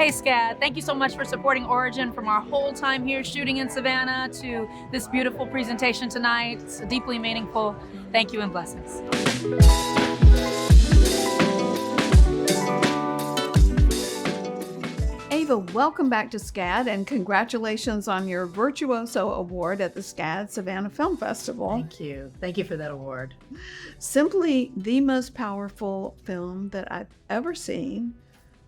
Hey SCAD, thank you so much for supporting Origin from our whole time here shooting in Savannah to this beautiful presentation tonight. It's deeply meaningful. Thank you and blessings. Ava, welcome back to SCAD and congratulations on your Virtuoso Award at the SCAD Savannah Film Festival. Thank you. Thank you for that award. Simply the most powerful film that I've ever seen.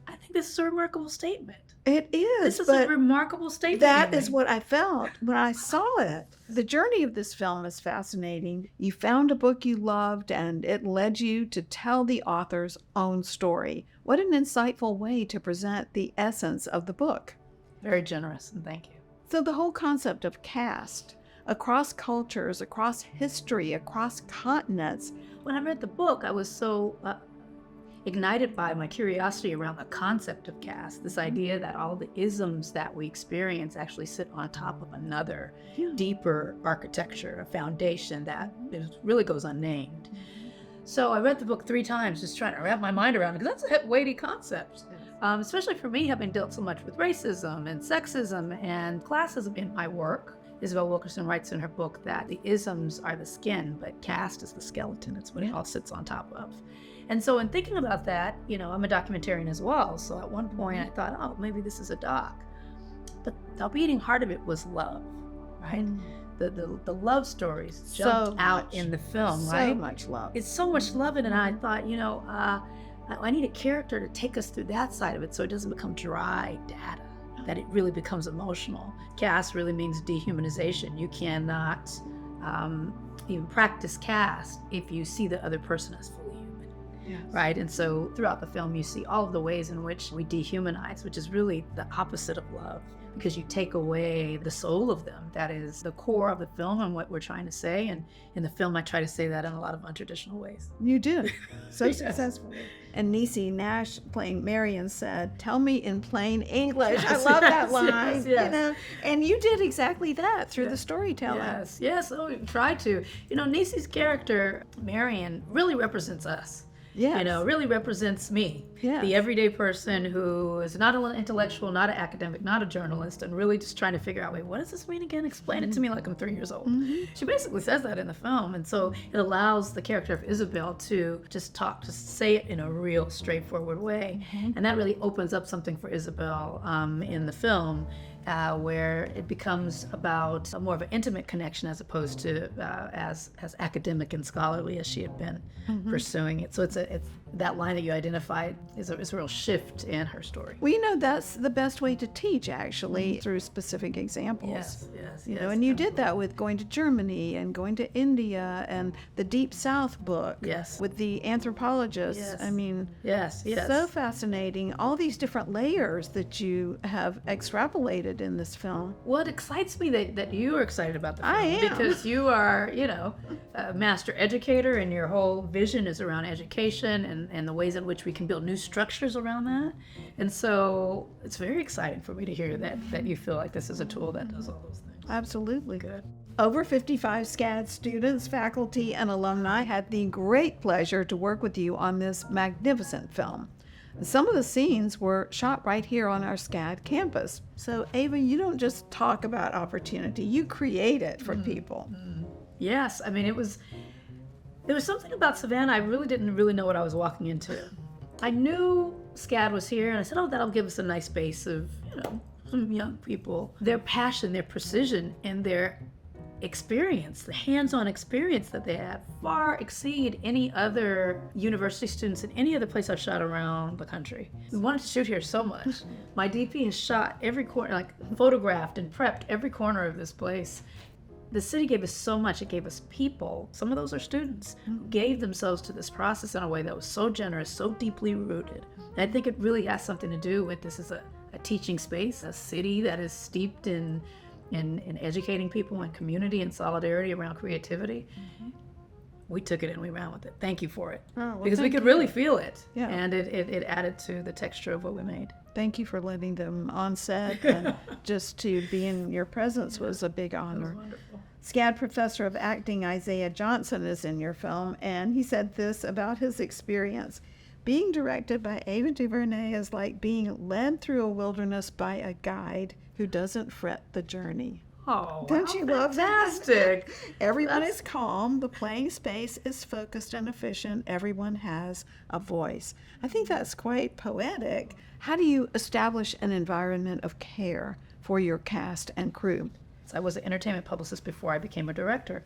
I think this is a remarkable statement. It is. This is a remarkable statement. That is what I felt when I saw it. The journey of this film is fascinating. You found a book you loved and it led you to tell the author's own story. What an insightful way to present the essence of the book. Very generous, and thank you. So the whole concept of caste, across cultures, across history, across continents. When I read the book, I was so ignited by my curiosity around the concept of caste, this idea that all the isms that we experience actually sit on top of another deeper architecture, a foundation that really goes unnamed. So I read the book 3 times just trying to wrap my mind around it, because that's a weighty concept, especially for me having dealt so much with racism and sexism and classism in my work. Isabel Wilkerson writes in her book that the isms are the skin, but caste is the skeleton. It's what it all sits on top of. And so in thinking about that, I'm a documentarian as well. So at one point I thought, oh, maybe this is a doc. But the beating heart of it was love, right? The love stories jumped out in the film, right? So much love. It's so much love in it. And I thought, I need a character to take us through that side of it so it doesn't become dry data, that it really becomes emotional. Caste really means dehumanization. You cannot even practice caste if you see the other person as fully human. Yes. Right? And so throughout the film, you see all of the ways in which we dehumanize, which is really the opposite of love, because you take away the soul of them. That is the core of the film and what we're trying to say. And in the film, I try to say that in a lot of untraditional ways. You did, so successfully. And Niecy Nash, playing Marion, said, "Tell me in plain English." I love that line. Yes. And you did exactly that through the storytelling. Yes. Oh, we tried to. Niecy's character, Marion, really represents us. Yes. Really represents me, the everyday person who is not an intellectual, not an academic, not a journalist, and really just trying to figure out, wait, what does this mean again? Explain it to me like I'm 3 years old. She basically says that in the film, and so it allows the character of Isabel to just say it in a real straightforward way, and that really opens up something for Isabel in the film. Where it becomes about more of an intimate connection as opposed to as academic and scholarly as she had been pursuing it. So it's that line that you identified is a real shift in her story. Well, that's the best way to teach, actually, through specific examples. Yes. And you did that with going to Germany and going to India and the Deep South book. Yes. With the anthropologists. Yes. I mean, yes. So fascinating. All these different layers that you have extrapolated in this film. What excites me that you are excited about the film. I am. Because you are, a master educator, and your whole vision is around education and the ways in which we can build new structures around that. And so it's very exciting for me to hear that you feel like this is a tool that does all those things. Absolutely. Good. Over 55 SCAD students, faculty, and alumni had the great pleasure to work with you on this magnificent film. Some of the scenes were shot right here on our SCAD campus. So Ava, you don't just talk about opportunity, you create it for people. Yes, I mean, there was something about Savannah I really didn't know what I was walking into. I knew SCAD was here, and I said, that'll give us a nice base of, some young people. Their passion, their precision, and their experience, the hands-on experience that they have far exceed any other university students in any other place I've shot around the country. We wanted to shoot here so much. My DP has shot every corner, photographed and prepped every corner of this place. The city gave us so much. It gave us people. Some of those are students who gave themselves to this process in a way that was so generous, so deeply rooted. And I think it really has something to do with this is a teaching space, a city that is steeped in educating people and community and solidarity around creativity. We took it and we ran with it. Thank you for it. Because we could really feel it. Yeah. And it added to the texture of what we made. Thank you for letting them on set, and just to be in your presence was a big honor. It was wonderful. SCAD professor of acting Isaiah Johnson is in your film, and he said this about his experience. Being directed by Ava DuVernay is like being led through a wilderness by a guide who doesn't fret the journey. Oh, Don't you love that? fantastic. Everyone is calm, the playing space is focused and efficient, everyone has a voice. I think that's quite poetic. How do you establish an environment of care for your cast and crew? I was an entertainment publicist before I became a director.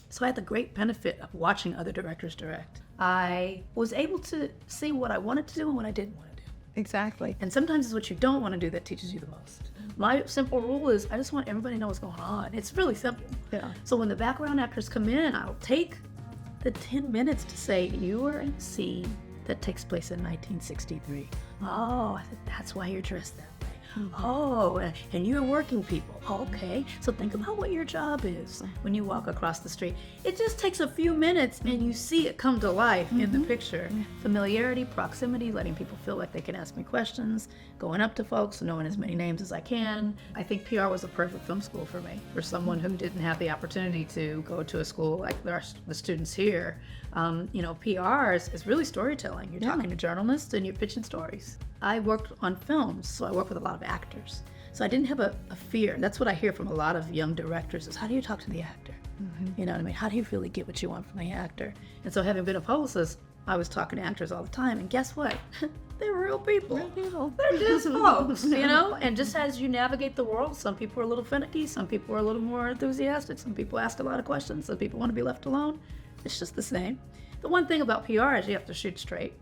So I had the great benefit of watching other directors direct. I was able to see what I wanted to do and what I didn't want to do. Exactly. And sometimes it's what you don't want to do that teaches you the most. My simple rule is I just want everybody to know what's going on. It's really simple. Yeah. So when the background actors come in, I'll take the 10 minutes to say, you are in a scene that takes place in 1963. Oh, that's why you're dressed that way. Oh, and you're working people. Okay, so think about what your job is when you walk across the street. It just takes a few minutes and you see it come to life in the picture. Familiarity, proximity, letting people feel like they can ask me questions, going up to folks, knowing as many names as I can. I think PR was a perfect film school for me, for someone who didn't have the opportunity to go to a school like the students here. PR is really storytelling. You're talking to journalists and you're pitching stories. I worked on films, so I work with a lot of actors. So I didn't have a fear. That's what I hear from a lot of young directors is how do you talk to the actor? You know what I mean? How do you really get what you want from the actor? And so having been a publicist, I was talking to actors all the time. And guess what? They're real people. They're just folks, And just as you navigate the world, some people are a little finicky. Some people are a little more enthusiastic. Some people ask a lot of questions. Some people want to be left alone. It's just the same. The one thing about PR is you have to shoot straight.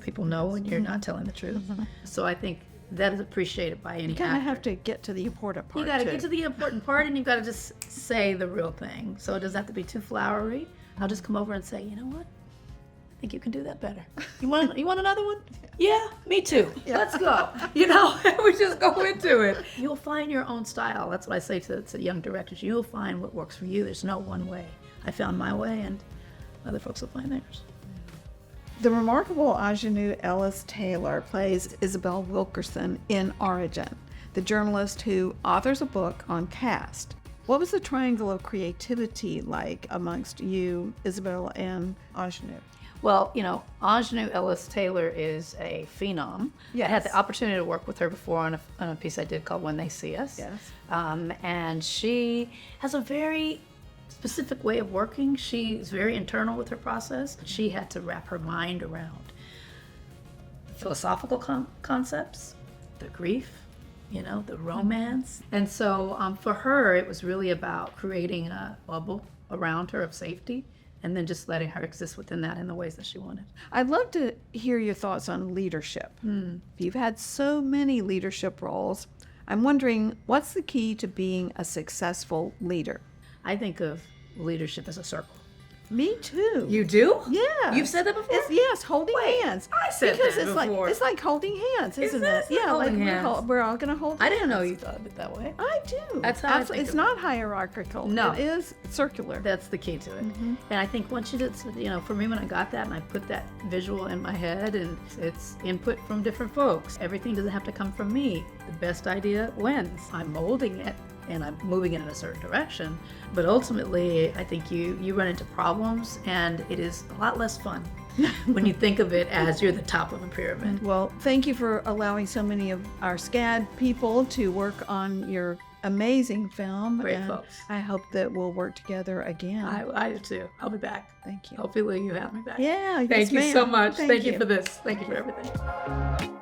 People know when you're not telling the truth. So I think that is appreciated by any actor. You kind of have to get to the important part. You got to get to the important part, and you've got to just say the real thing. So it doesn't have to be too flowery. I'll just come over and say, you know what? I think you can do that better. You want another one? Yeah, me too. Yeah. Let's go. We just go into it. You'll find your own style. That's what I say to young directors. You'll find what works for you. There's no one way. I found my way, and other folks will find theirs. The remarkable ingenue Ellis Taylor plays Isabel Wilkerson in Origin, the journalist who authors a book on Caste. What was the triangle of creativity like amongst you, Isabel, and ingenue? Well, ingenue Ellis Taylor is a phenom. Yes. I had the opportunity to work with her before on a piece I did called When They See Us. Yes. And she has a very specific way of working. She's very internal with her process. She had to wrap her mind around philosophical concepts, the grief, the romance. And so for her, it was really about creating a bubble around her of safety and then just letting her exist within that in the ways that she wanted. I'd love to hear your thoughts on leadership. You've had so many leadership roles. I'm wondering, what's the key to being a successful leader? I think of leadership as a circle. Me too. You do? Yeah. You've said that before? Yes, holding hands. I said because that before. It's like holding hands, isn't it? Like holding hands. We're all going to hold hands. I didn't know you thought of it that way. I do. That's how I think It's of not hierarchical. No. It is circular. That's the key to it. And I think once you did, for me when I got that and I put that visual in my head and it's input from different folks, everything doesn't have to come from me. The best idea wins. I'm molding it and I'm moving it in a certain direction. But ultimately, I think you run into problems and it is a lot less fun when you think of it as you're the top of a pyramid. Well, thank you for allowing so many of our SCAD people to work on your amazing film. Great and folks. I hope that we'll work together again. I do too. I'll be back. Thank you. Hopefully you have me back. Yeah, Thank you so much. Thank you for this. Thank you for everything.